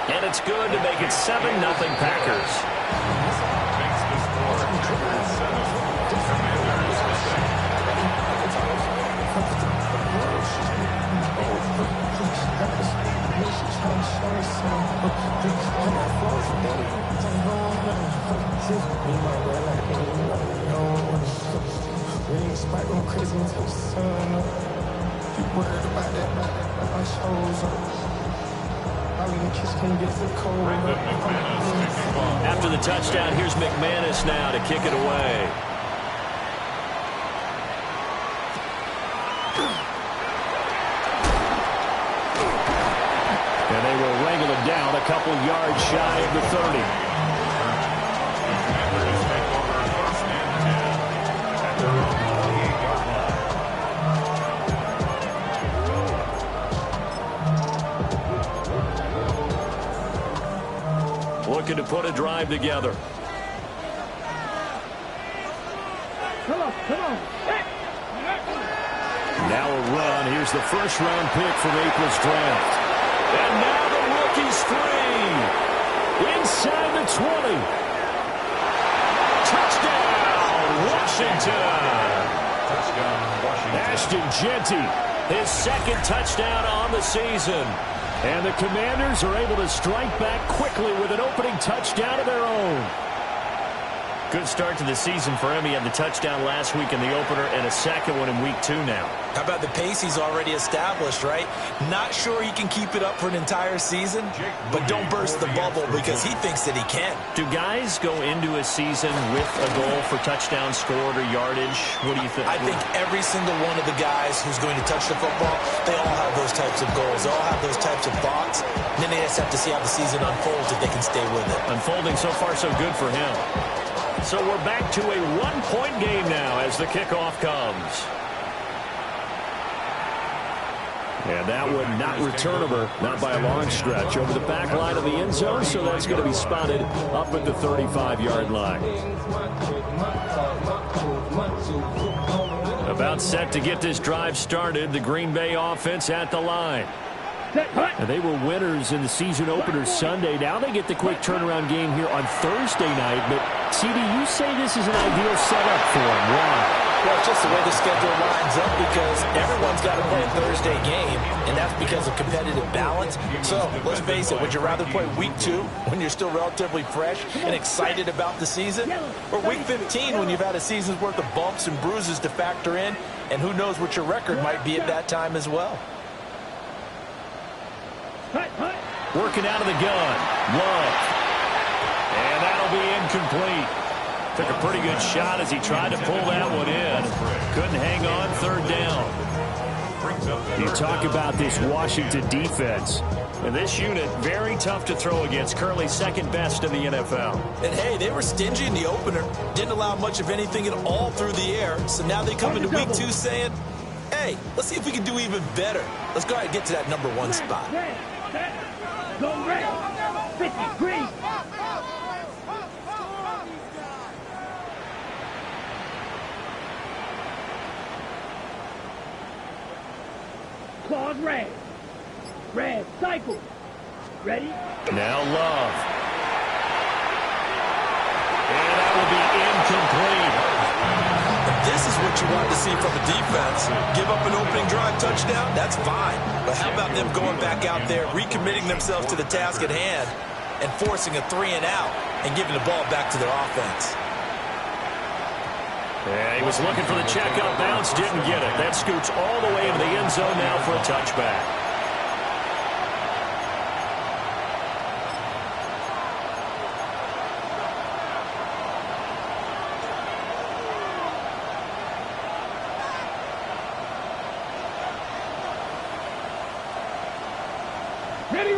And it's good to make it 7-0 Packers. After the touchdown, here's McManus now to kick it away. And they will wrangle him down a couple yards shy of the 30. Looking to put a drive together. Come on. Now a run. Here's the first-round pick from April's draft. And now the rookie's free. Inside the 20. Touchdown, Washington. Ashton Jeanty, his second touchdown on the season. And the Commanders are able to strike back quickly with an opening touchdown of their own. Good start to the season for him. He had the touchdown last week in the opener and a second one in week 2 now. How about the pace he's already established, right? Not sure he can keep it up for an entire season, but don't burst the bubble because he thinks that he can. Do guys go into a season with a goal for touchdown scored or yardage? What do you think? I think every single one of the guys who's going to touch the football, they all have those types of goals. They all have those types of thoughts. And then they just have to see how the season unfolds if they can stay with it. Unfolding so far so good for him. So we're back to a 1-point game now as the kickoff comes. And that one not returnable, not by a long stretch, over the back line of the end zone, so that's going to be spotted up at the 35-yard line. About set to get this drive started, the Green Bay offense at the line. And they were winners in the season opener Sunday. Now they get the quick turnaround game here on Thursday night. But, CD, you say this is an ideal setup for them. Why? Well, it's just the way the schedule lines up because everyone's got to play a Thursday game, and that's because of competitive balance. So, let's face it, would you rather play week 2 when you're still relatively fresh and excited about the season? Or week 15 when you've had a season's worth of bumps and bruises to factor in, and who knows what your record might be at that time as well? Working out of the gun. Love. And that'll be incomplete. Took a pretty good shot as he tried to pull that one in. Couldn't hang on, third down. You talk about this Washington defense. And this unit, very tough to throw against. Currently second best in the NFL. And hey, they were stingy in the opener. Didn't allow much of anything at all through the air. So now they come into week 2 saying, hey, let's see if we can do even better. Let's go ahead and get to that number 1 spot. Go red. 50 green. Claws red. Red. Cycle. Ready? Now Love. And that will be incomplete. This is what you want to see from a defense. Give up an opening drive touchdown, that's fine. But how about them going back out there, recommitting themselves to the task at hand, and forcing a 3-and-out, and giving the ball back to their offense? Yeah, he was looking for the check-up bounce, didn't get it. That scoots all the way into the end zone now for a touchback.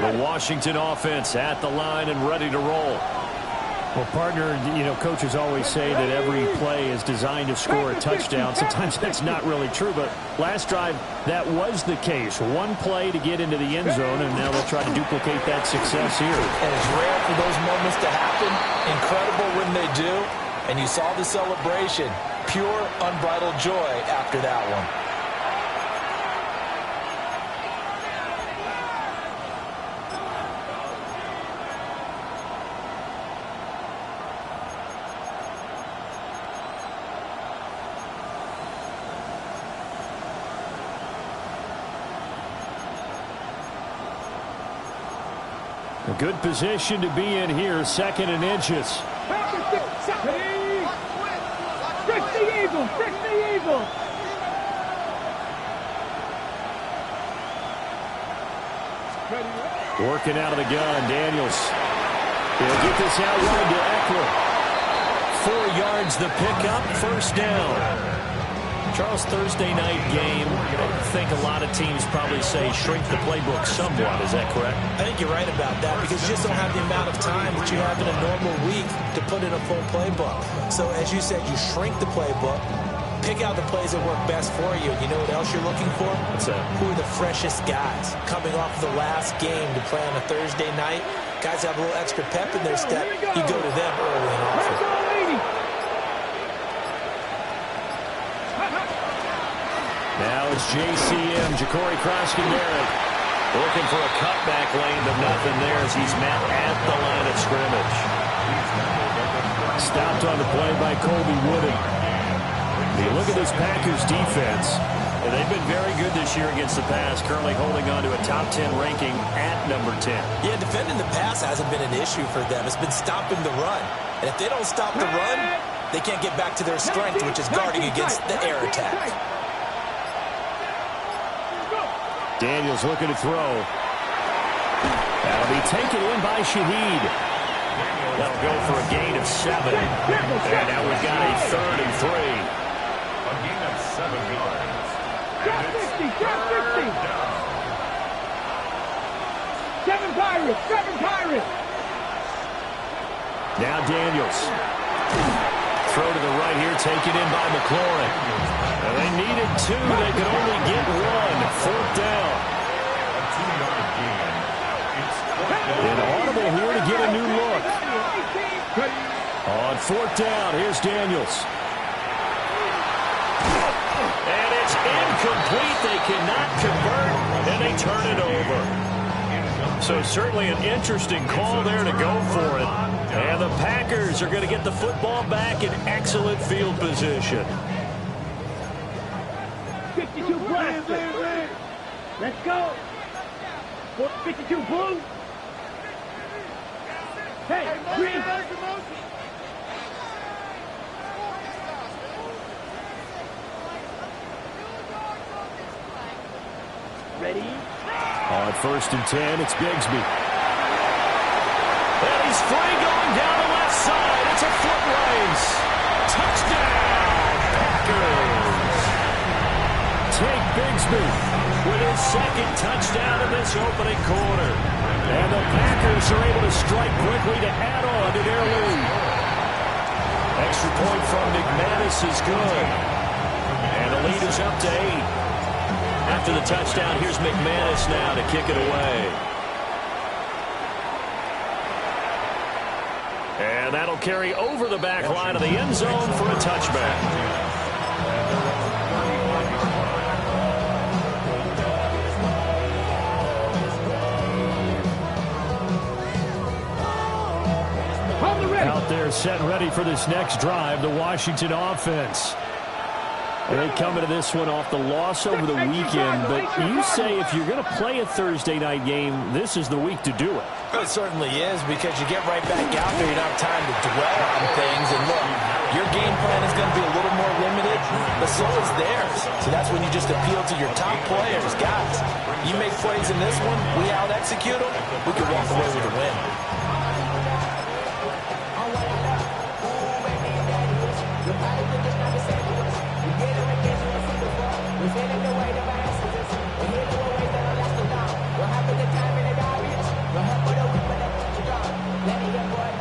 The Washington offense at the line and ready to roll. Well, partner, coaches always say that every play is designed to score a touchdown. Sometimes that's not really true, but last drive, that was the case. One play to get into the end zone, and now they'll try to duplicate that success here. And it's rare for those moments to happen. Incredible when they do. And you saw the celebration. Pure, unbridled joy after that one. A good position to be in here, 2nd and inches. Fix the Eagles! Fix the Eagles! Working out of the gun, Daniels. He'll get this out wide to Eckler. 4 yards the pickup, 1st down. Charles, Thursday night game, I think a lot of teams probably say shrink the playbook somewhat. Is that correct? I think you're right about that because you just don't have the amount of time that you have in a normal week to put in a full playbook. So as you said, you shrink the playbook, pick out the plays that work best for you. You know what else you're looking for? What's that? Who are the freshest guys coming off the last game to play on a Thursday night? Guys have a little extra pep in their step. You go to them early and often. Now it's JCM, Ja'Cory Cross-Garrett, looking for a cutback lane, but nothing there as he's met at the line of scrimmage. Stopped on the play by Colby Wooden. You look at this Packers defense, and they've been very good this year against the pass, currently holding on to a top 10 ranking at number 10. Yeah, defending the pass hasn't been an issue for them. It's been stopping the run. And if they don't stop the run, they can't get back to their strength, which is guarding against the air attack. Daniels looking to throw. That'll be taken in by Shaheed. That'll go for a gain of 7. And now we've got a 3rd and 3. A gain of 7 yards. Drop 50, drop 50. 7 Pirates, 7 Pirates. Now Daniels. Throw to the right here, taken in by McLaurin. And they needed 2. They could only get 1. 4th down. A 2-yard gain. It's An audible here to get a new look. On 4th down, here's Daniels. And it's incomplete. They cannot convert, and they turn it over. So certainly an interesting call there to go for it. And the Packers are going to get the football back in excellent field position. 52 black. Let's go. 52 blue. Hey, green. Ready? On 1st and 10, it's Bigsby. And he's free going down the left side. It's a foot race. Touchdown, Packers. Take Bigsby with his 2nd touchdown in this opening quarter. And the Packers are able to strike quickly to add on to their lead. Extra point from McManus is good. And the lead is up to 8. After the touchdown, here's McManus now to kick it away. And that'll carry over the back line of the end zone for a touchback. Out there set ready for this next drive, the Washington offense. And they come into this one off the loss over the weekend, but you say if you're going to play a Thursday night game, this is the week to do it. It certainly is because you get right back out there. You don't have time to dwell on things. And look, your game plan is going to be a little more limited, but so is theirs. So that's when you just appeal to your top players. Guys, you make plays in this one, we out-execute them, we can walk away with a win.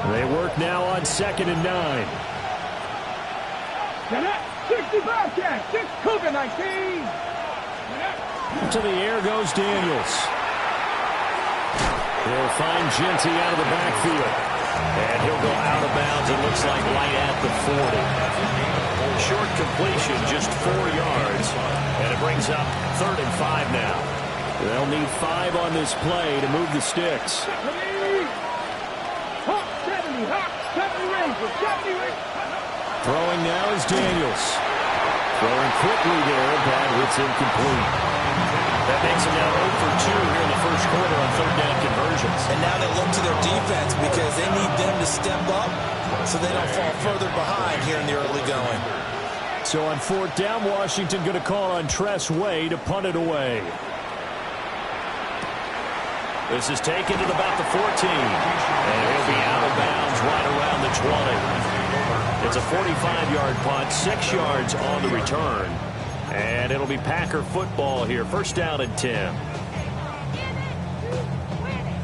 They work now on 2nd and 9. 65 catch, just Cougar 19. To the air goes Daniels. He'll find Genty out of the backfield. And he'll go out of bounds, it looks like right at the 40. Short completion, just 4 yards. And it brings up 3rd and 5 now. They'll need 5 on this play to move the sticks. Throwing now is Daniels. Throwing quickly there, but it's incomplete. That makes him now 0 for 2 here in the first quarter on 3rd down conversions. And now they look to their defense because they need them to step up so they don't fall further behind here in the early going. So on 4th down, Washington going to call on Tress Way to punt it away. This is taken to about the 14. And he'll be out of bounds right around the 20. It's a 45-yard punt, 6 yards on the return. And it'll be Packer football here. 1st down and 10.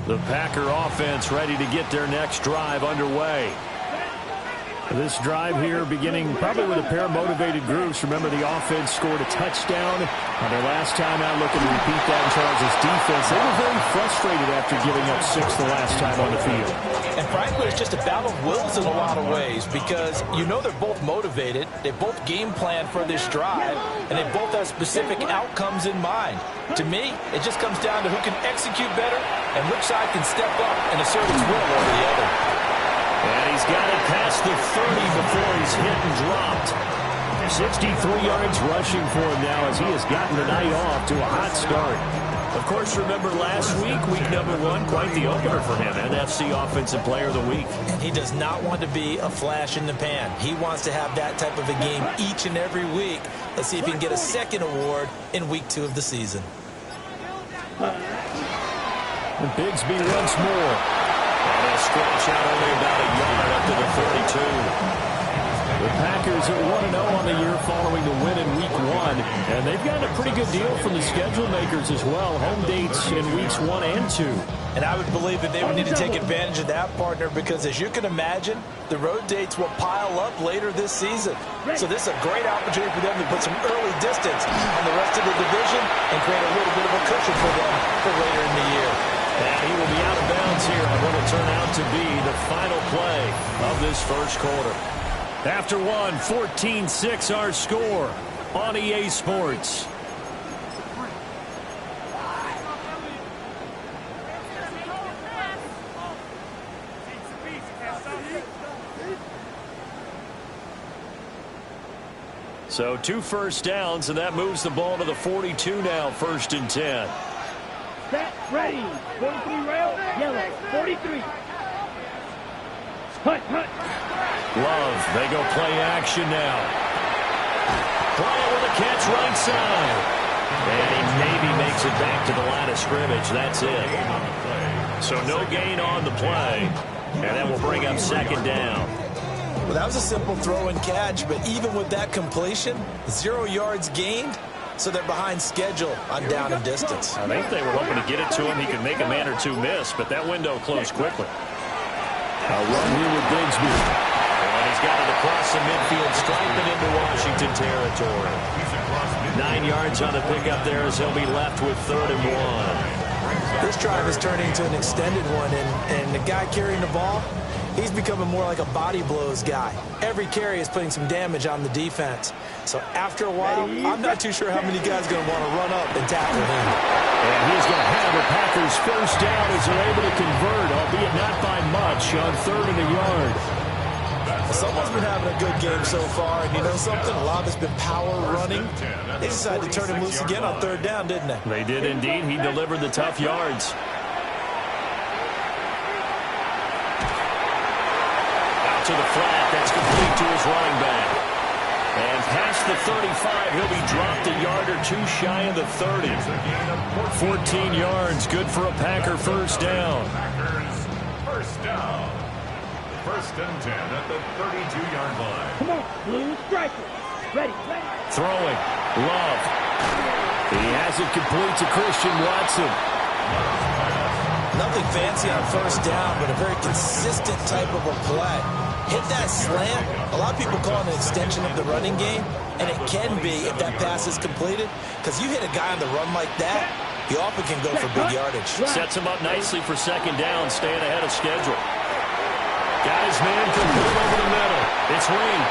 The Packer offense ready to get their next drive underway. This drive here beginning probably with a pair of motivated groups. Remember, the offense scored a touchdown on their last time out. Looking to repeat that in Charles' defense. They were very frustrated after giving up 6 the last time on the field. And frankly, it's just a battle of wills in a lot of ways because you know they're both motivated. They both game plan for this drive, and they both have specific outcomes in mind. To me, it just comes down to who can execute better and which side can step up and assert its will over the other. And he's got it past the 30 before he's hit and dropped. 63 yards rushing for him now as he has gotten the night off to a hot start. Of course, remember last week, week number 1, quite the opener for him. NFC Offensive Player of the Week. He does not want to be a flash in the pan. He wants to have that type of a game each and every week. Let's see if he can get a second award in week 2 of the season. And Bigsby once more. And he'll stretch out only about a yard up to the 32. The Packers are 1-0 on the year following the win in week 1. And they've gotten a pretty good deal from the schedule makers as well. Home dates in weeks 1 and 2. And I would believe that they would need to take advantage of that, partner, because as you can imagine, the road dates will pile up later this season. So this is a great opportunity for them to put some early distance on the rest of the division and create a little bit of a cushion for them for later in the year. And he will be out of bounds here on what will turn out to be the final play of this first quarter. After 1, 14-6 our score on EA Sports. So 2 first downs, and that moves the ball to the 42 now, 1st and 10. Set, ready. 43 rail, yellow, 43. Hut, hut. Love, they go play action now. Bryant with a catch right side. And he maybe makes it back to the line of scrimmage. That's it. So no gain on the play. And that will bring up 2nd down. Well, that was a simple throw and catch, but even with that completion, 0 yards gained, so they're behind schedule on down and distance. I think they were hoping to get it to him. He could make a man or two miss, but that window closed quickly. A run here with Bigsby. And he's got it across the midfield, striping into Washington territory. 9 yards on the pickup there as he'll be left with 3rd and 1. This drive is turning into an extended one, and the guy carrying the ball, he's becoming more like a body blows guy. Every carry is putting some damage on the defense. So after a while, I'm not too sure how many guys are going to want to run up and tackle him. And he's going to have the Packers first down as they're able to convert, albeit not by much, on 3rd and a yard. Someone's been having a good game so far, and you know something? A lot of it's been power running. They decided to turn him loose again on 3rd down, didn't they? They did indeed. He delivered the tough yards. To the flat, that's complete to his running back. And past the 35, he'll be dropped a yard or 2 shy of the 30. 14 yards, good for a Packer first down. Packers first down. 1st and 10 at the 32-yard line. Come on, blue striker. Ready, ready. Throwing, Love. He has it complete to Christian Watson. Nothing fancy on 1st down, but a very consistent type of a play. Hit that slant. A lot of people call it an extension of the running game, and it can be if that pass is completed, because you hit a guy on the run like that, he often can go for big yardage. Sets him up nicely for 2nd down, staying ahead of schedule. Got his man complete over the middle. It's Reed.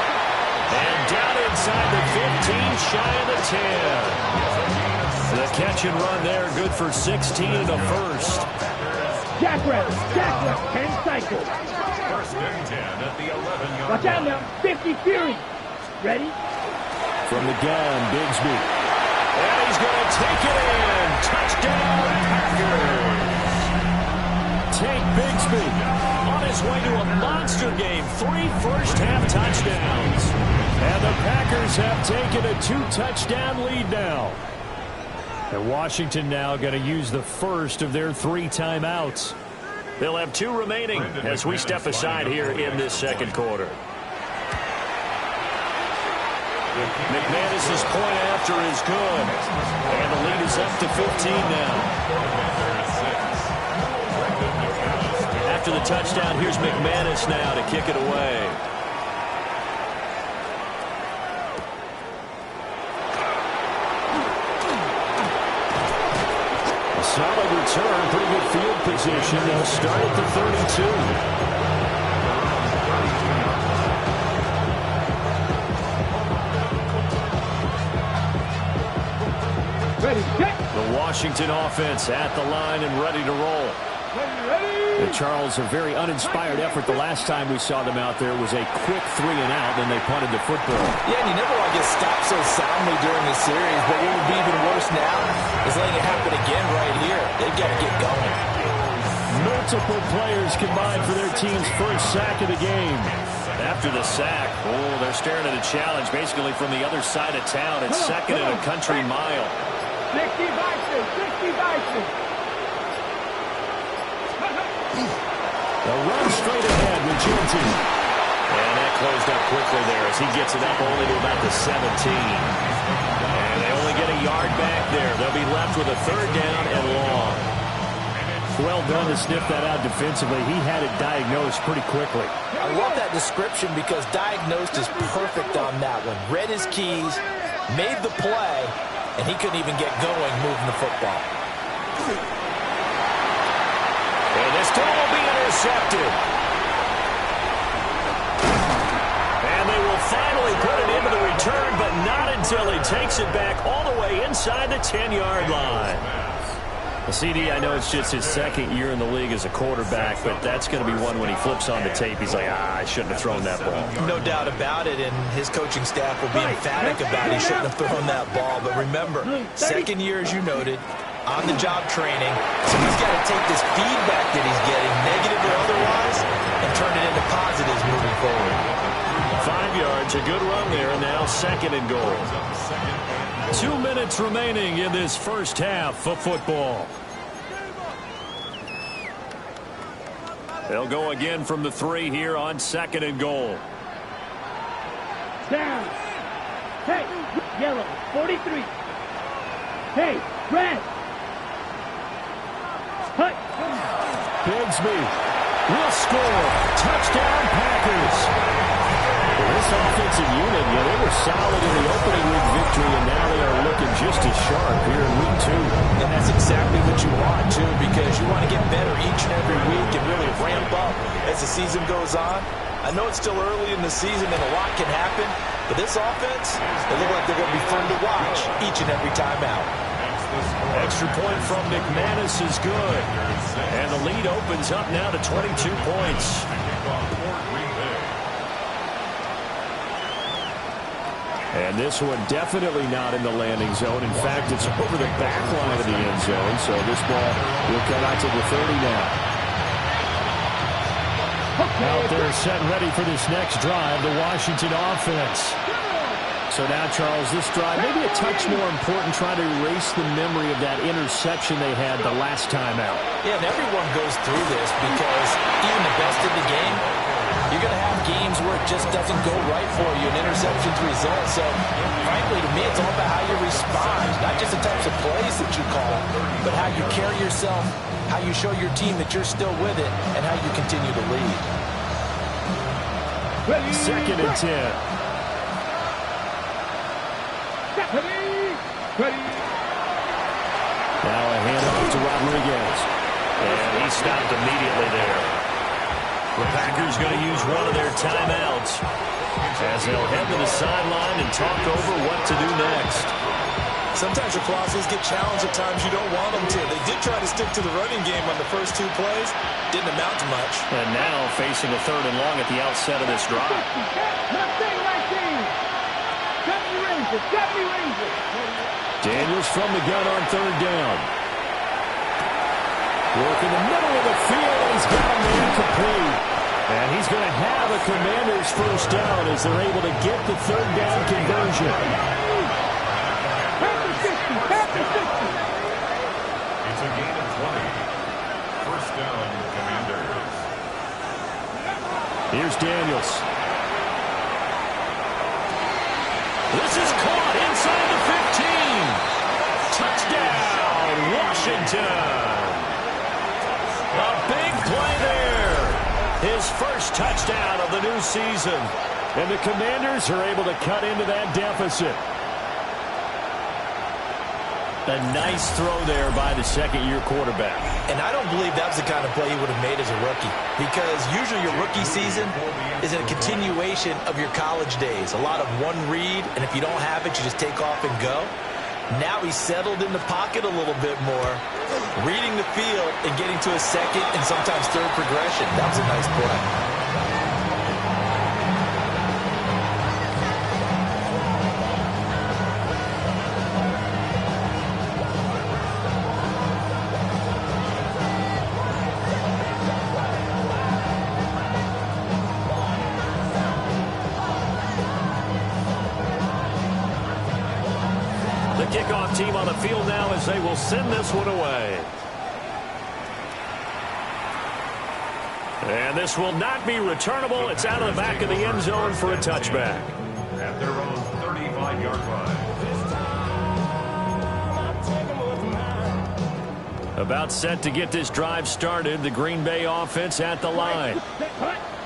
And down inside the 15, shy of the 10. The catch and run there, good for 16 and a first. Jackrabbit, 10 cycles. 1st and 10 at the 11-yard line. Watch out now, 50 Fury. Ready? From the gun, Bigsby. And he's going to take it in. Touchdown, Packers. Tank Bigsby on his way to a monster game. 3 first-half touchdowns. And the Packers have taken a 2-touchdown lead now. And Washington now going to use the first of their 3 timeouts. They'll have 2 remaining as we step aside here in this second quarter. McManus's point after is good. And the lead is up to 15 now. After the touchdown, here's McManus now to kick it away. A solid return, pretty good field position. They'll start at the 32. The Washington offense at the line and ready to roll. And Charles, a very uninspired effort the last time we saw them out there was a quick 3 and out, then they punted the football. Yeah, and you never want to get stopped so soundly during the series, but what would be even worse now is letting it happen again right here. They've got to get going. Multiple players combined for their team's first sack of the game. After the sack, they're staring at a challenge basically from the other side of town. It's second and a country mile. 60 Vikings. They'll run straight ahead with Genty. And that closed up quickly there as he gets it up only to about the 17. And they only get a yard back there. They'll be left with a 3rd down and long. Well done to sniff that out defensively. He had it diagnosed pretty quickly. I love that description because diagnosed is perfect on that one. Read his keys, made the play, and he couldn't even get going moving the football. And this ball will be intercepted. And they will finally put it into the return, but not until he takes it back all the way inside the 10-yard line. CD, I know it's just his 2nd year in the league as a quarterback, but that's going to be one when he flips on the tape. He's like, I shouldn't have thrown that ball. No doubt about it, and his coaching staff will be emphatic about he shouldn't have thrown that ball. But remember, 2nd year, as you noted, on-the-job training. So he's got to take this feedback that he's getting, negative or otherwise, and turn it into positives moving forward. 5 yards, a good run there, and now 2nd and goal. 2 minutes remaining in this first half of football. They'll go again from the 3 here on 2nd and goal. Down. Hey, yellow, 43. Hey, red. Hut. Bigsby will score. Touchdown, Packers. This offensive unit, they were solid in the opening week victory, and now they are looking just as sharp here in week 2. And that's exactly what you want, too, because you want to get better each and every week and really ramp up as the season goes on. I know it's still early in the season and a lot can happen, but this offense, they look like they're going to be fun to watch each and every time out. Extra point from McManus is good. And the lead opens up now to 22 points. And this one definitely not in the landing zone. In fact, it's over the back line of the end zone. So this ball will come out to the 30 now. Out there set ready for this next drive, the Washington offense. So now, Charles, this drive maybe a touch more important, trying to erase the memory of that interception they had the last time out. Yeah, and everyone goes through this because even the best in the game, you're going to have games where it just doesn't go right for you, and interceptions result. So, frankly, to me, it's all about how you respond, not just the types of plays that you call, but how you carry yourself, how you show your team that you're still with it, and how you continue to lead. 2nd and 10. Now a handoff to Rodriguez. And he stopped immediately there. The Packers going to use one of their timeouts as they'll head to the sideline and talk over what to do next. Sometimes your clauses get challenged at times you don't want them to. They did try to stick to the running game on the first 2 plays. Didn't amount to much. And now facing a 3rd and long at the outset of this drive. Daniels from the gun on 3rd down. Work in the middle of the field. he's got a man complete. And he's going to have a Commanders first down as they're able to get the third down conversion. It's a gain of 20. First down, Commanders. Here's Daniels. This is caught inside the 15. Touchdown, Washington. A big play there. His first touchdown of the new season. And the Commanders are able to cut into that deficit. A nice throw there by the second-year quarterback. And I don't believe that was the kind of play he would have made as a rookie. Because usually your rookie season is a continuation of your college days. A lot of one read, and if you don't have it, you just take off and go. Now he's settled in the pocket a little bit more, reading the field and getting to a second and sometimes third progression. That was a nice play. Kickoff team on the field now as they will send this one away. And this will not be returnable. It's out of the back of the end zone for a touchback. At their own 35-yard line. About set to get this drive started. The Green Bay offense at the line.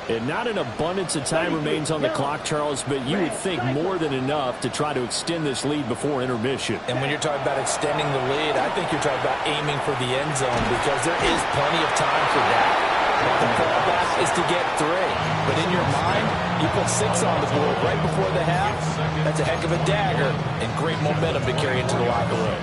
And not an abundance of time remains on the clock, Charles, but you would think more than enough to try to extend this lead before intermission. And when you're talking about extending the lead, I think you're talking about aiming for the end zone because there is plenty of time for that. The fallback is to get 3. But in your mind, you put 6 on the board right before the half. That's a heck of a dagger and great momentum to carry into the locker room.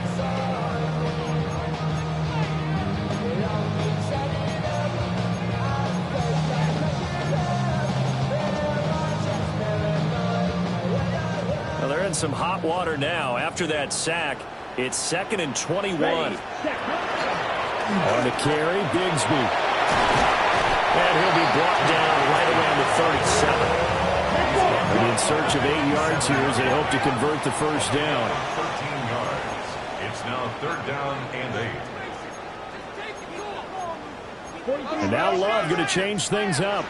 In some hot water now. After that sack, it's 2nd and 21. On the carry, Bigsby. And he'll be brought down right around the 37. And in search of 8 yards here as they hope to convert the first down. 13 yards. It's now 3rd down and 8. And now Love going to change things up.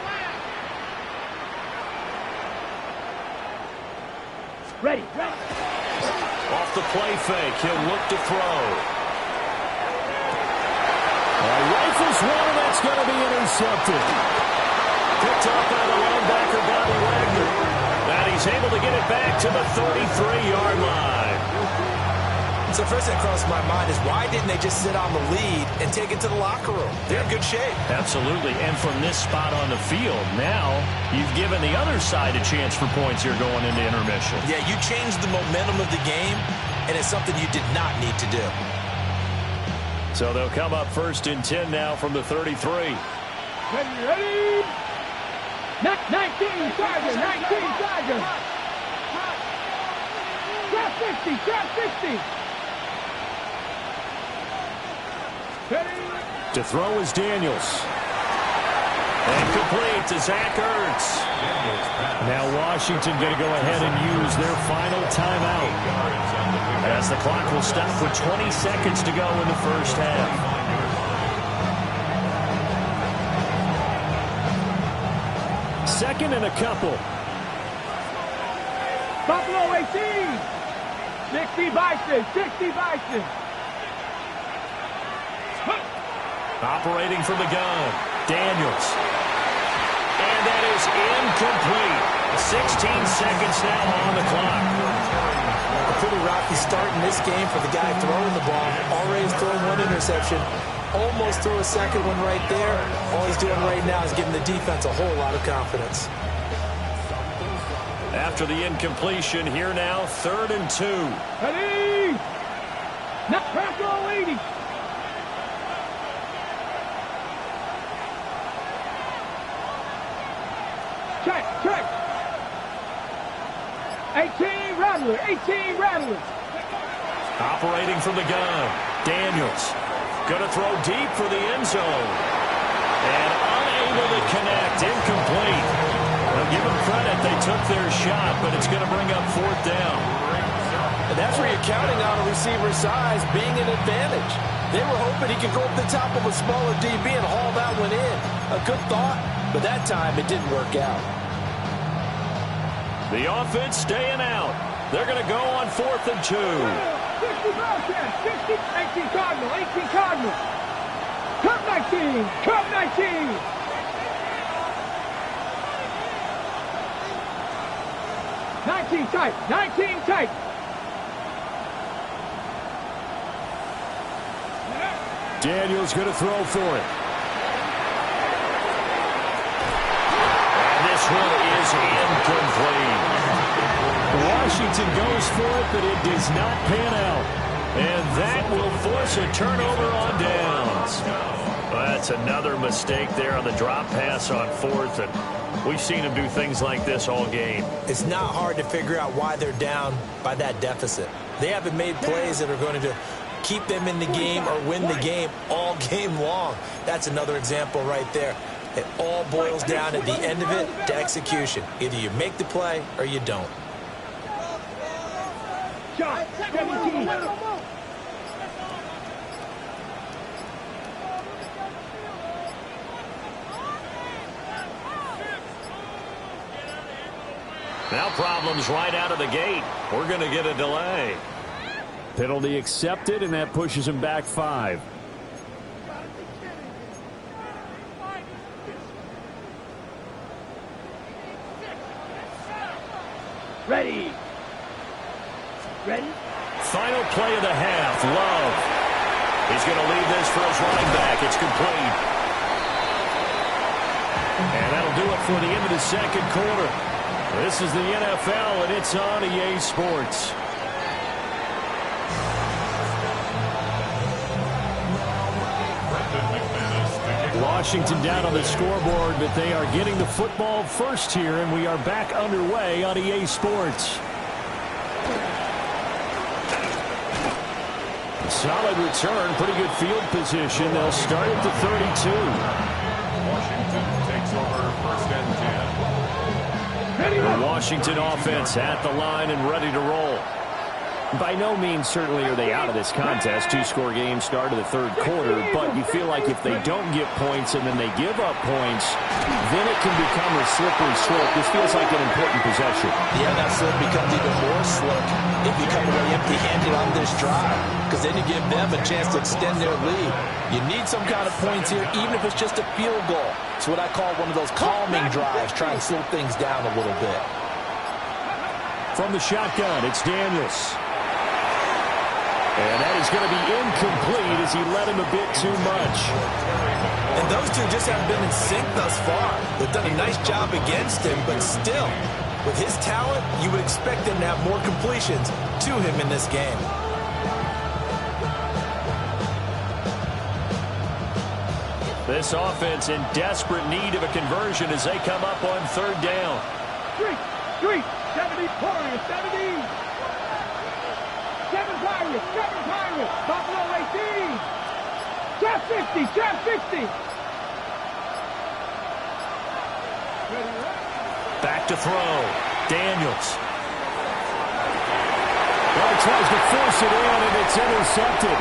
Ready. Off the play fake, he'll look to throw. Rifles one, and that's going to be intercepted. Picked up by the linebacker, Bobby Wagner. And he's able to get it back to the 33-yard line. So first thing that crossed my mind is why didn't they just sit on the lead and take it to the locker room? They're in good shape. Absolutely. And from this spot on the field, now you've given the other side a chance for points here going into intermission. Yeah, you changed the momentum of the game, and it's something you did not need to do. So they'll come up 1st and 10 now from the 33. Ready. 19 Chargers, 19 Chargers. Trap 50, trap 50. To throw is Daniels. And complete to Zach Ertz. Now Washington going to go ahead and use their final timeout. As the clock will stop with 20 seconds to go in the first half. Second and a couple. Buffalo 18. 60 Bison, 60 Bison. Operating from the gun, Daniels. And that is incomplete. 16 seconds now on the clock. A pretty rocky start in this game for the guy throwing the ball. Already thrown 1 interception. Almost threw a second one right there. All he's doing right now is giving the defense a whole lot of confidence. After the incompletion, here now, 3rd and 2. Ready. Not pressure on 80. Check. 18 Rattler, 18 Rattler. Operating from the gun, Daniels. Going to throw deep for the end zone. And unable to connect. Incomplete. Now give them credit. They took their shot, but it's going to bring up fourth down. And that's where you're counting on a receiver's size being an advantage. They were hoping he could go up the top of a smaller DB and haul that one in. A good thought, but that time it didn't work out. The offense staying out. They're going to go on 4th and 2. 60 Bearcats, 60, 18 Cardinal, 18 Cardinal. Cup 19, Cup 19. Tight, 19 tight. Daniels going to throw for it. And this one is incomplete. Washington goes for it, but it does not pan out. And that will force a turnover on downs. That's another mistake there on the drop pass on 4th. And we've seen him do things like this all game. It's not hard to figure out why they're down by that deficit. They haven't made plays that are going to keep them in the game or win the game all game long. That's another example right there. It all boils down at the end of it to execution. Either you make the play or you don't. Shot, 17. Now problems right out of the gate. We're going to get a delay. Penalty accepted, and that pushes him back 5. Ready. Ready. Final play of the half. Love. He's going to leave this for his running back. It's complete. And that'll do it for the end of the second quarter. This is the NFL, and it's on EA Sports. Washington down on the scoreboard, but they are getting the football first here, and we are back underway on EA Sports. Solid return, pretty good field position. They'll start at the 32. Washington takes over 1st and 10. The Washington offense at the line and ready to roll. By no means certainly are they out of this contest. 2-score game start of the third quarter, but you feel like if they don't get points and then they give up points, then it can become a slippery slope. This feels like an important possession. Yeah, that slope becomes even more slick if you come away empty-handed on this drive, because then you give them a chance to extend their lead. You need some kind of points here, even if it's just a field goal. It's what I call one of those calming drives, try and slow things down a little bit. From the shotgun, it's Daniels. And that is going to be incomplete as he led him a bit too much. And those two just haven't been in sync thus far. They've done a nice job against him, but still, with his talent, you would expect him to have more completions to him in this game. This offense in desperate need of a conversion as they come up on 3rd down. Street, 70 Warriors, 70. 7 Pirates, Buffalo 18. Trap 50, trap 50. Back to throw. Daniels. Well, he tries to force it in, and it's intercepted.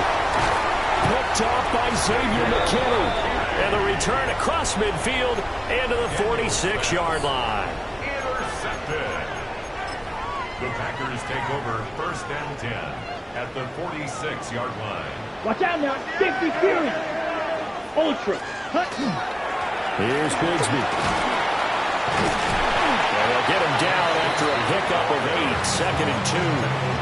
Picked off by Xavier McKinney. And the return across midfield and to the 46-yard line. Intercepted. The Packers take over 1st and 10 at the 46-yard line. Watch out now, 50 Fury. Ultra. Here's Bigsby. And they'll get him down after a pickup of 8, 2nd and 2.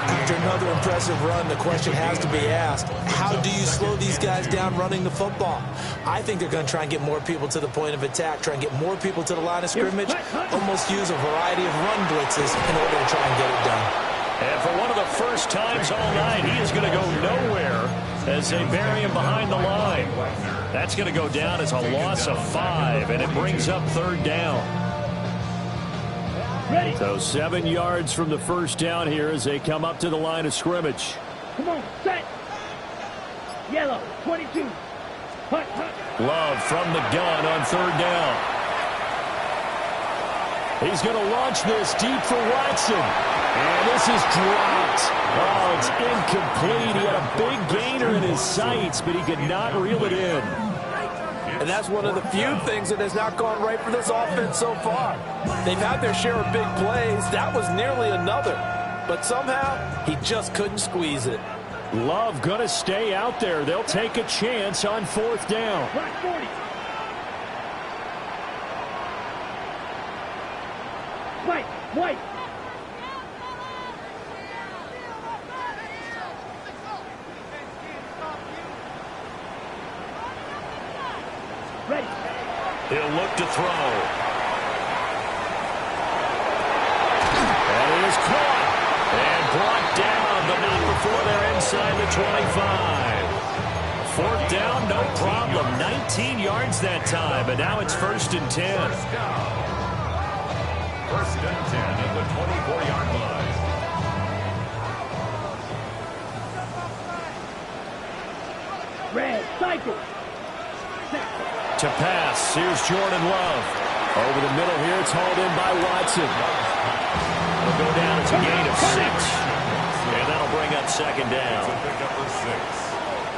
After another impressive run, the question has to be asked, how do you slow these guys down running the football? I think they're going to try and get more people to the point of attack, try and get more people to the line of scrimmage, almost use a variety of run blitzes in order to try and get it done. And for one of the first times all night, he is going to go nowhere as they bury him behind the line. That's going to go down as a loss of 5, and it brings up 3rd down. Ready. So 7 yards from the first down here as they come up to the line of scrimmage. Come on, set. Yellow, 22. Hunt. Love from the gun on third down. He's going to launch this deep for Watson. And this is dropped. Oh, it's incomplete. He had a big gainer in his sights, but he could not reel it in. And that's one of the few things that has not gone right for this offense so far. They've had their share of big plays. That was nearly another. But somehow, he just couldn't squeeze it. Love going to stay out there. They'll take a chance on fourth down. White. Ready. He'll look to throw. And it is caught. And brought down, but not before they're inside the 25. Fourth down, no problem. 19 yards that time, but now it's 1st and 10. First and 10 at the 24-yard line. Red, cycle. To pass, here's Jordan Love. Over the middle here, it's hauled in by Watson. It'll go down, it's a gain of 6. And that'll bring up second down. To pick up the 6.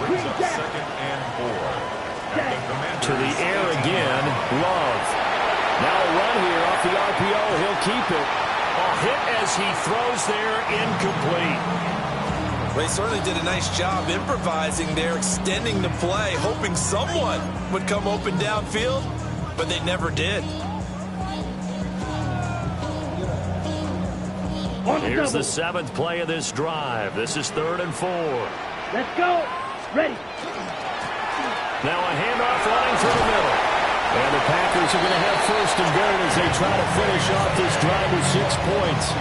Brings up 2nd and 4. To the air again, Love. Now a run here off the RPO. He'll keep it. A hit as he throws there, incomplete. Well, he certainly did a nice job improvising there, extending the play, hoping someone would come open downfield, but they never did. Here's the 7th play of this drive. This is 3rd and 4. Let's go. Ready. Now a handoff running through the middle. And the Packers are going to have 1st and goal as they try to finish off this drive with 6 points.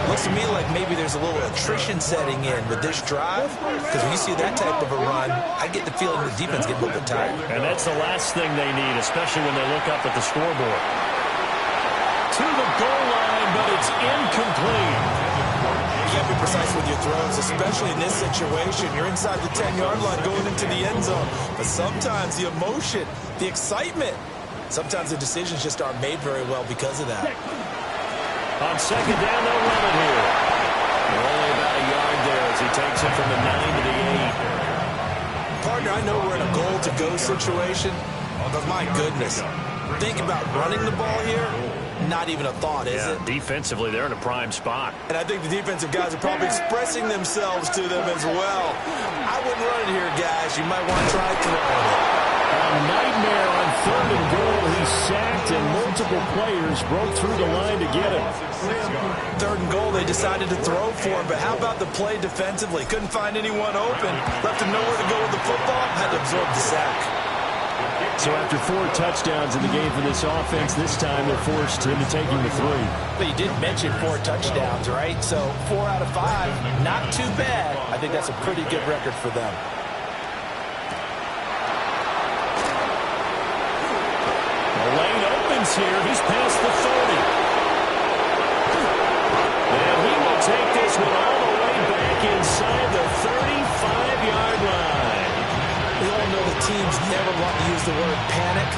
Looks to me like maybe there's a little attrition setting in with this drive, because when you see that type of a run, I get the feeling the defense getting a little bit tired. And that's the last thing they need, especially when they look up at the scoreboard. To the goal line, but it's incomplete. You can't be precise with your throws, especially in this situation. You're inside the 10-yard line going into the end zone. But sometimes the emotion, the excitement, sometimes the decisions just aren't made very well because of that. On second down, they'll run it here. Only about a yard there as he takes it from the 9 to the 8. Partner, I know we're in a goal-to-go situation, but my goodness, think about running the ball here. Not even a thought, is it? Defensively, they're in a prime spot. And I think the defensive guys are probably expressing themselves to them as well. I wouldn't run it here, guys. You might want to try throwing it. A nightmare on 3rd and goal. He's sacked, and multiple players broke through the line to get him. 3rd and goal, they decided to throw for him, but how about the play defensively? Couldn't find anyone open. Left him nowhere to go with the football. Had to absorb the sack. So after 4 touchdowns in the game for this offense, this time they're forced into taking the 3. But you did mention 4 touchdowns, right? So 4 out of 5, not too bad. I think that's a pretty good record for them. The lane opens here. He's past the 30. And he will take this one all the way back inside the 35-yard line. We all know the teams never want to use the word panic,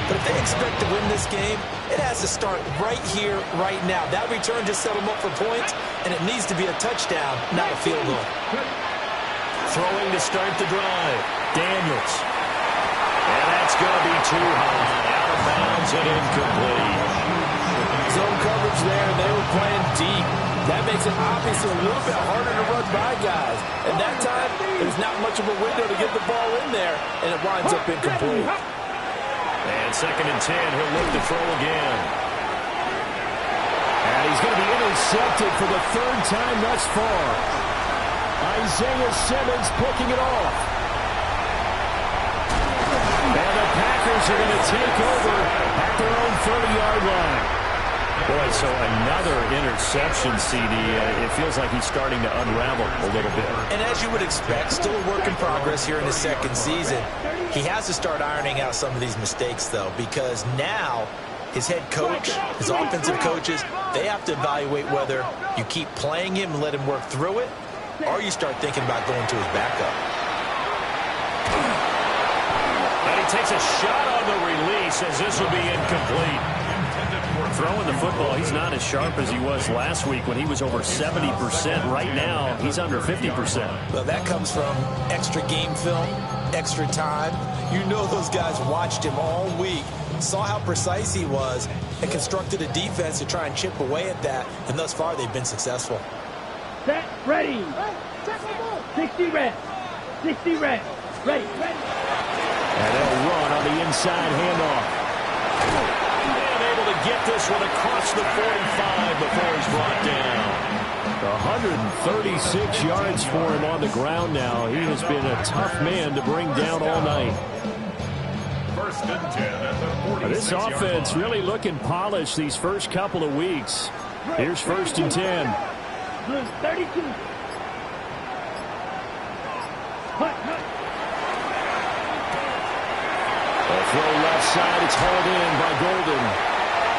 but if they expect to win this game, it has to start right here, right now. That return just set them up for points, and it needs to be a touchdown, not a field goal. Throwing to start the drive. Daniels. And that's going to be too high. Out of bounds and incomplete. Zone coverage there, and they were playing deep. That makes it obviously a little bit harder to run by guys. And that time, there's not much of a window to get the ball in there, and it winds up incomplete. And 2nd and 10, he'll look to throw again. And he's going to be intercepted for the 3rd time thus far. Isaiah Simmons picking it off. And the Packers are going to take over at their own 30-yard line. Boy, so another interception, CD. It feels like he's starting to unravel a little bit. And as you would expect, still a work in progress here in his 2nd season. He has to start ironing out some of these mistakes, though, because now his head coach, his offensive coaches, they have to evaluate whether you keep playing him and let him work through it, or you start thinking about going to his backup. And takes a shot on the release as this will be incomplete. Throwing the football, he's not as sharp as he was last week when he was over 70%. Right now, he's under 50%. Well, that comes from extra game film, extra time. You know those guys watched him all week, saw how precise he was, and constructed a defense to try and chip away at that, and thus far they've been successful. Set, ready. 60 red. 60 red. Ready. And they'll run on the inside handoff. And able to get this one across the 45 before he's brought down. 136 yards for him on the ground now. He has been a tough man to bring down all night. First and 10 at the 46-yard This offense line. really looking polished these first couple of weeks. Here's first and 10. Blue 32. Hut. A throw left side. It's hauled in by Golden.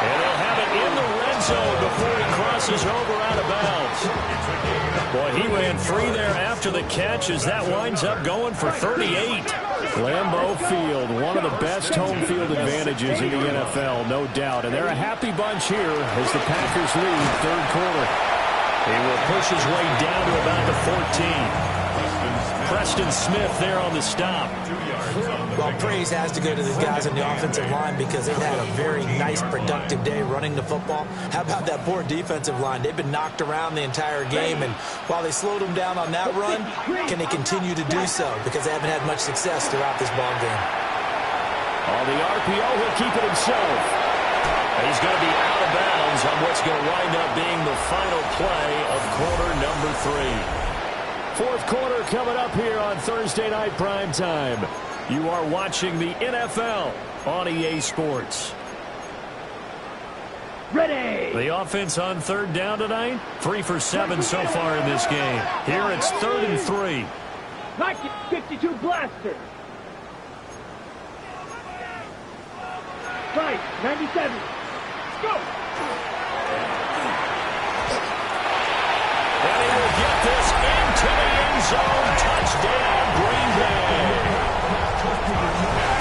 And they'll have it in the red zone before he crosses over out of bounds. Boy, he ran free there after the catch as that winds up going for 38. Lambeau Field, one of the best home field advantages in the NFL, no doubt. And they're a happy bunch here as the Packers lead third quarter. He will push his way down to about the 14. Preston Smith there on the stop. Well, praise has to go to the guys on the offensive line because they've had a very nice, productive day running the football. How about that poor defensive line? They've been knocked around the entire game, and while they slowed them down on that run, can they continue to do so? Because they haven't had much success throughout this ball game. On the RPO, he'll keep it himself. And he's going to be out of bounds on what's going to wind up being the final play of quarter number 3. Fourth quarter coming up here on Thursday Night Primetime. You are watching the NFL on EA Sports. Ready. The offense on third down tonight, 3 for 7 so far in this game. Here it's 3rd and 3. Like it, 52 blaster. Right, 97. Go. And he will get this into the end zone. Touchdown, Green Bay.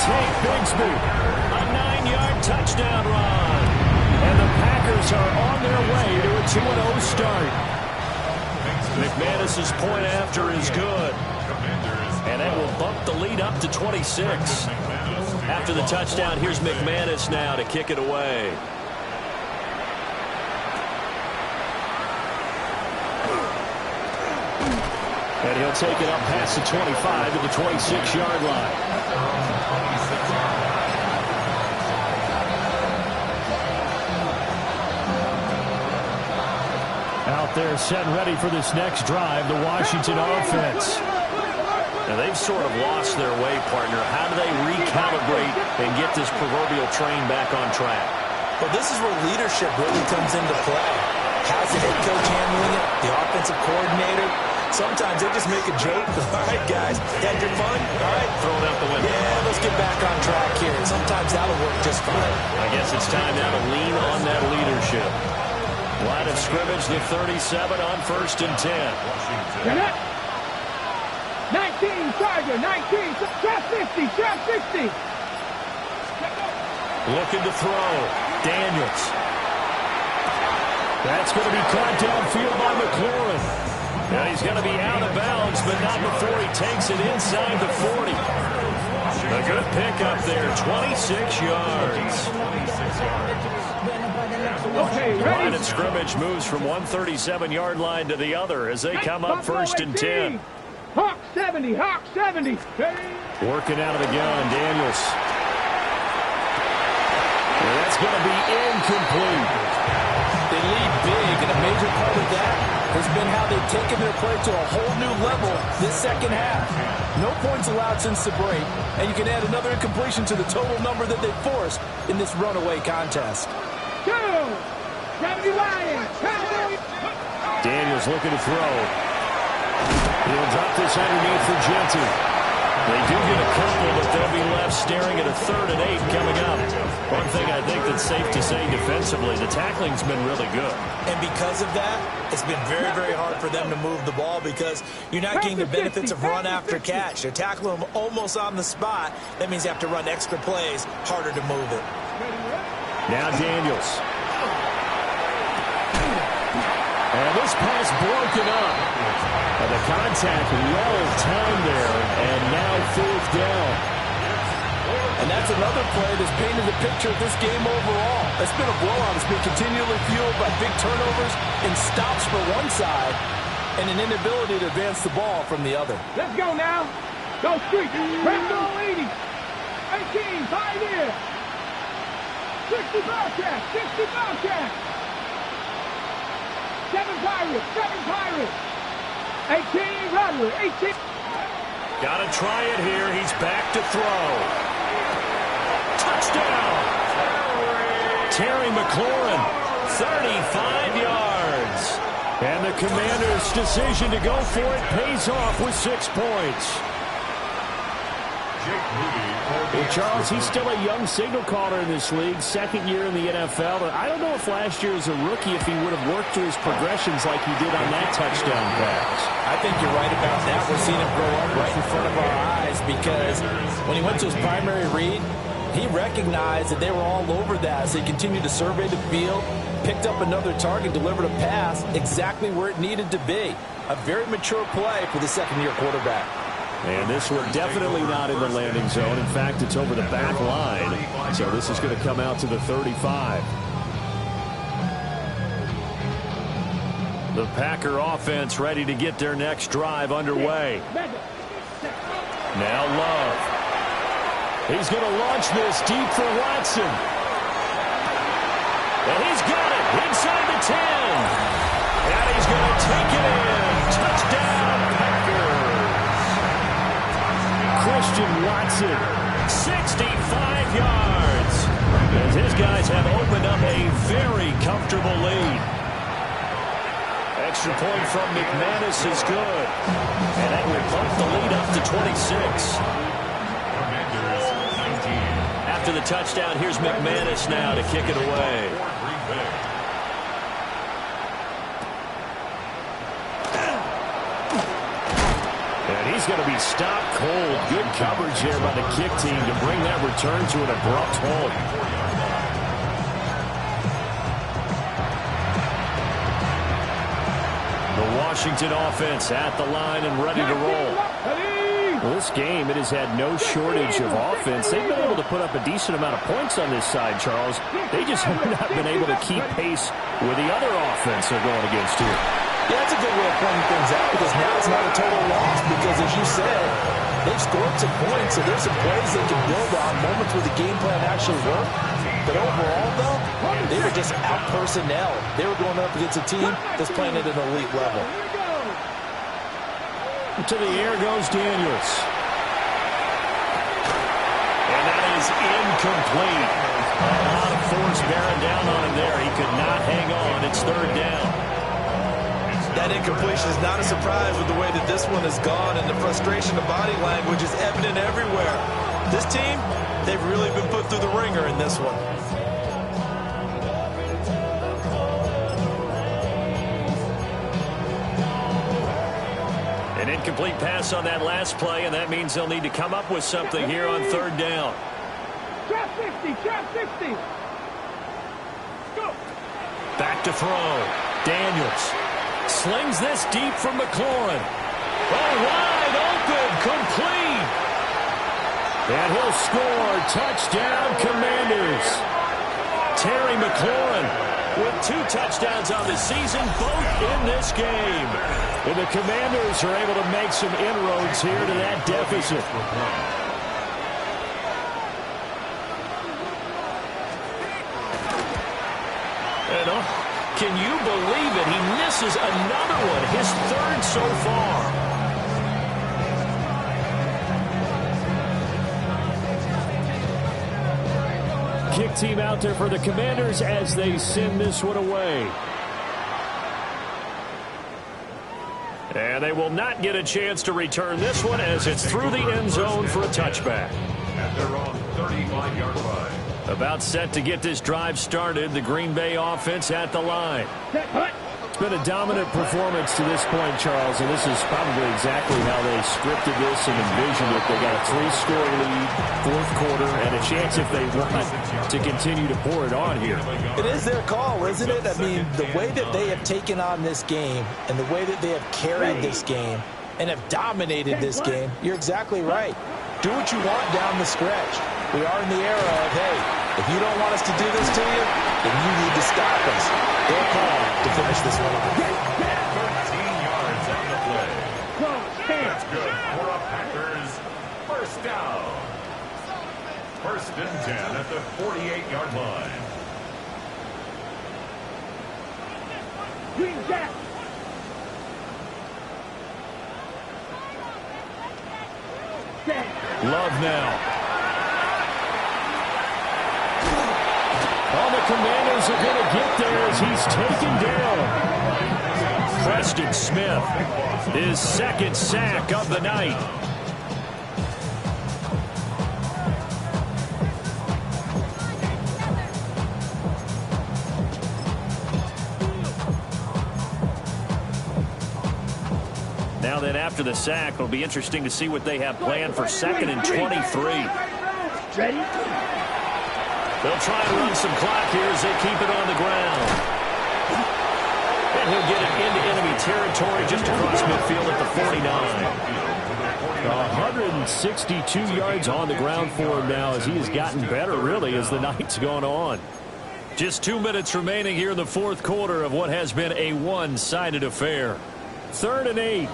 Tate Bigsby, a 9-yard touchdown run. And the Packers are on their way to a 2-0 start. McManus's point after is good. And that will bump the lead up to 26. After the touchdown, here's McManus now to kick it away. And he'll take it up past the 25 to the 26-yard line. Out there set and ready for this next drive, the Washington offense. Now they've sort of lost their way, partner. How do they recalibrate and get this proverbial train back on track? Well, this is where leadership really comes into play. How's the head coach handling it? The offensive coordinator? Sometimes they just make a joke. All right, guys, had your fun? All right. Throw it out the window. Yeah, let's get back on track here. And sometimes that'll work just fine. I guess it's time now to lean on that leadership. Line of scrimmage, the 37 on 1st and 10. Get up. 19, Charger, 19. Trap 50, trap 50. Looking to throw. Daniels. That's going to be caught downfield by McLaurin. Now he's going to be out of bounds, but not before he takes it inside the 40. A good pickup there, 26 yards. Okay, The ready. line of scrimmage moves from one 37-yard line to the other as they come up 1st and 10. Hawk 70, Hawk 70. Working out of the gun, Daniels. And that's going to be incomplete. They lead big, and a major part of that has been how they've taken their play to a whole new level this second half. No points allowed since the break, and you can add another incompletion to the total number that they've forced in this runaway contest. 2. Gravity Ryan. Daniels looking to throw. He'll drop this underneath for Genty. They do get a couple, but they'll be left staring at a 3rd and 8 coming up. One thing I think that's safe to say defensively, the tackling's been really good. And because of that, it's been very, very hard for them to move the ball because you're not getting the benefits of run after catch. They're tackling them almost on the spot. That means you have to run extra plays, harder to move it. Now Daniels. And this pass broken up. And the contact well timed there, and now 4th down. And that's another play that's painted the picture of this game overall. It's been a blowout. It's been continually fueled by big turnovers and stops for one side and an inability to advance the ball from the other. Let's go now. Go street. Press all 80. 18, 5 in. 60 Bobcats, 60 Bobcats. 7 Pirates, 7 Pirates. 18 Rattler, 18. Got to try it here. He's back to throw. Touchdown. Terry McLaurin, 35 yards. And the Commanders' decision to go for it pays off with 6 points. Well, Charles, he's still a young signal caller in this league, 2nd year in the NFL. I don't know if last year as a rookie if he would have worked through his progressions like he did on that touchdown pass. I think you're right about that. We're seeing him grow up right in front of our eyes because when he went to his primary read, he recognized that they were all over that. So he continued to survey the field, picked up another target, delivered a pass exactly where it needed to be. A very mature play for the 2nd-year quarterback. And this one definitely not in the landing zone. In fact, it's over the back line. So this is going to come out to the 35. The Packer offense ready to get their next drive underway. Now Love. He's going to launch this deep for Watson. And he's got it inside the 10. And he's going to take it in. Touchdown, Packers. Christian Watson, 65 yards. As his guys have opened up a very comfortable lead. Extra point from McManus is good. And that will bump the lead up to 26. After the touchdown, here's McManus now to kick it away. And he's going to be stopped cold. Good coverage there by the kick team to bring that return to an abrupt halt. The Washington offense at the line and ready to roll. Well, this game, it has had no shortage of offense. They've been able to put up a decent amount of points on this side, Charles. They just have not been able to keep pace with the other offense they're going against here. Yeah, that's a good way of pointing things out because now it's not a total loss because, as you said, they've scored some points, so there's some plays they can build on, moments where the game plan actually worked. But overall, though, they were just out-personnel. They were going up against a team that's playing at an elite level. To the air goes Daniels. And that is incomplete. A lot of force bearing down on him there. He could not hang on. It's 3rd down. That incompletion is not a surprise with the way that this one has gone, and the frustration of body language is evident everywhere. This team, they've really been put through the ringer in this one. An incomplete pass on that last play, and that means they'll need to come up with something here on 3rd down. Trap 60, trap 60. Go. Back to throw. Daniels slings this deep from McLaurin. Oh, wide open, complete. And he'll score. Touchdown, Commanders. Terry McLaurin with 2 touchdowns on the season, both in this game. And the Commanders are able to make some inroads here to that deficit. And can you believe it? He misses another one, his 3rd so far. Kick team out there for the Commanders as they send this one away. And they will not get a chance to return this one as it's through the end zone for a touchback. At their own 35-yard line. About set to get this drive started, the Green Bay offense at the line. It's been a dominant performance to this point, Charles, and this is probably exactly how they scripted this and envisioned it. They got a 3-score lead, fourth quarter, and a chance if they want to continue to pour it on here. It is their call, isn't it? I mean, the way that they have taken on this game and the way that they have carried this game and have dominated this game, you're exactly right. Do what you want down the stretch. We are in the era of, hey, if you don't want us to do this to you, then you need to stop us. Their call to finish this one off. 13 yards on the play. That's good for a Packers first down. First and 10 at the 48-yard line. Green Jack. Love now. All the Commanders are going to get there as he's taken down. Preston Smith, his second sack of the night. Now then, after the sack, it'll be interesting to see what they have planned for 2nd and 23. Ready? They'll try to run some clock here as they keep it on the ground. And he'll get it into enemy territory just across midfield at the 49. 162 yards on the ground for him now as he has gotten better, really, as the night's gone on. Just 2 minutes remaining here in the fourth quarter of what has been a one-sided affair. 3rd and 8.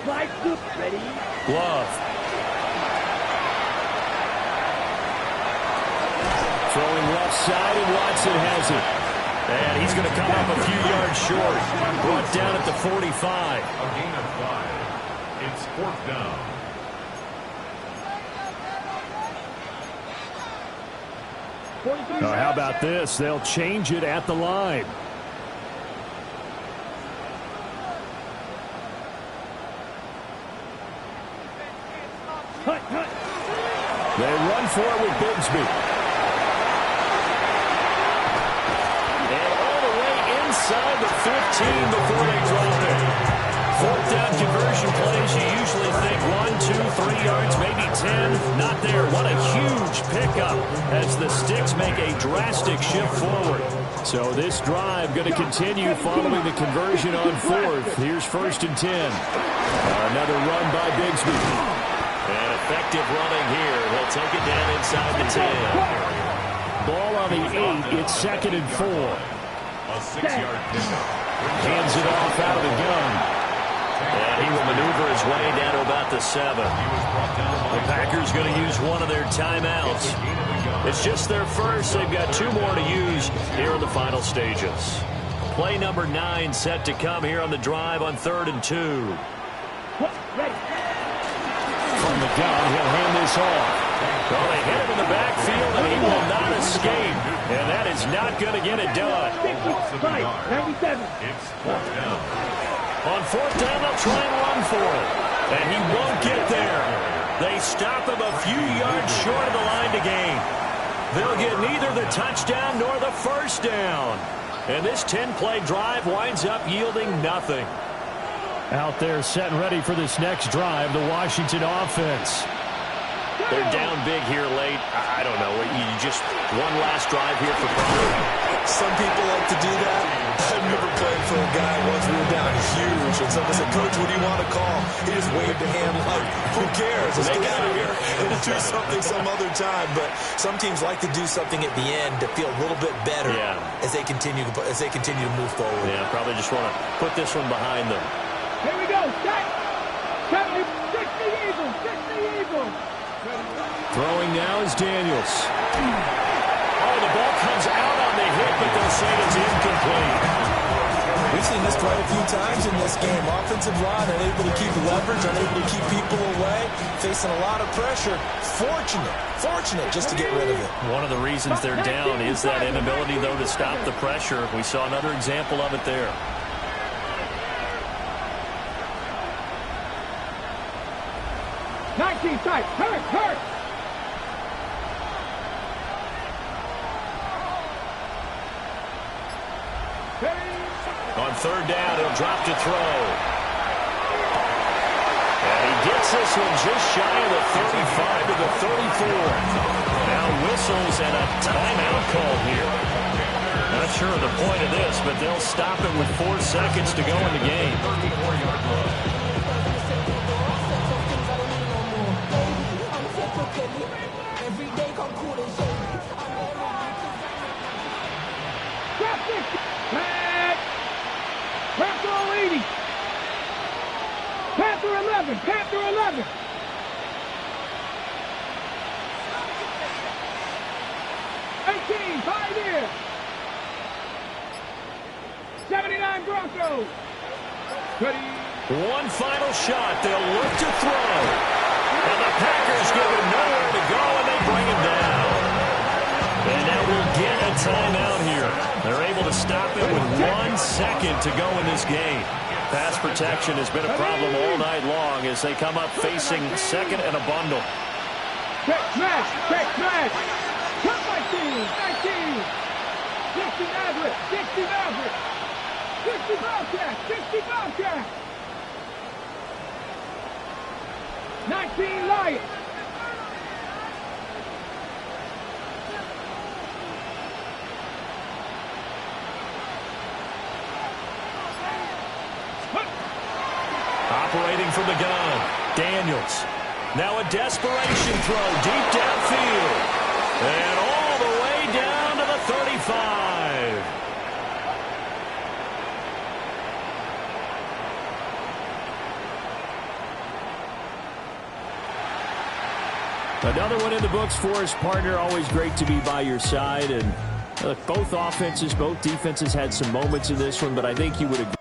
Ready? Love. Throwing left side, and Watson has it. And he's going to come up a few yards short. Brought down at the 45. A gain of 5. It's 4th down. How about this? They'll change it at the line. They run for it with Bigsby. And all the way inside the 15 before they drop it. 4th down conversion plays, you usually think 1, 2, 3 yards, maybe 10. Not there. What a huge pickup as the Sticks make a drastic shift forward. So this drive going to continue following the conversion on 4th. Here's 1st and 10. Another run by Bigsby. And effective running here. He'll take it down inside the 10. Ball on the 8. It's 2nd and 4. A 6-yard pickup. Hands it off out of the gun. And he will maneuver his way down to about the 7. The Packers going to use one of their timeouts. It's just their first. They've got 2 more to use here in the final stages. Play number 9 set to come here on the drive on 3rd and 2. From the gun, he'll hand this off. Well, they hit him in the backfield, and he will not escape. And that is not going to get it done. 97. It's 4th down. On 4th down, they'll try and run for it. And he won't get there. They stop him a few yards short of the line to gain. They'll get neither the touchdown nor the first down. And this 10-play drive winds up yielding nothing. Out there set and ready for this next drive, the Washington offense. They're down big here late. I don't know. You just one last drive here for Pryor. Some people like to do that. I remember playing for a guy once we were down huge, and someone said, "Coach, what do you want to call?" He just waved a hand like, "Who cares? Let's get out of here and do something some other time." But some teams like to do something at the end to feel a little bit better as they continue to move forward. Yeah, probably just want to put this one behind them. Here we go. Set. 60 Eagles. 60 Eagles. Throwing now is Daniels. Oh, the ball comes out on the hit, but they'll say it's incomplete. We've seen this quite a few times in this game. Offensive line unable to keep leverage, unable to keep people away, facing a lot of pressure. Fortunate just to get rid of it. One of the reasons they're down is that inability, though, to stop the pressure. We saw another example of it there. 14 tight. Hurt, hurt. On third down, he'll drop to throw. And he gets this one just shy of the 35 to the 34. Now whistles and a timeout call here. Not sure of the point of this, but they'll stop it with 4 seconds to go in the game. Panther 80. Panther 11. Panther 11. Five here. 79 Broncos. Ready. One final shot. They'll look to throw. And the Packers give him nowhere to go, and they bring him down. And now we'll get a timeout here. They're able to stop it with 1 second to go in this game. Pass protection has been a problem all night long as they come up facing second and a bundle. Check smash. Check smash. Cut my team. 19. 60 Maverick. 60 Maverick. 60 Bobcat. 60 Bobcat. 19 Lions. Operating from the gun, Daniels. Now a desperation throw deep downfield. And all the way down to the 35. Another one in the books for his partner. Always great to be by your side. And both offenses, both defenses had some moments in this one, but I think you would agree.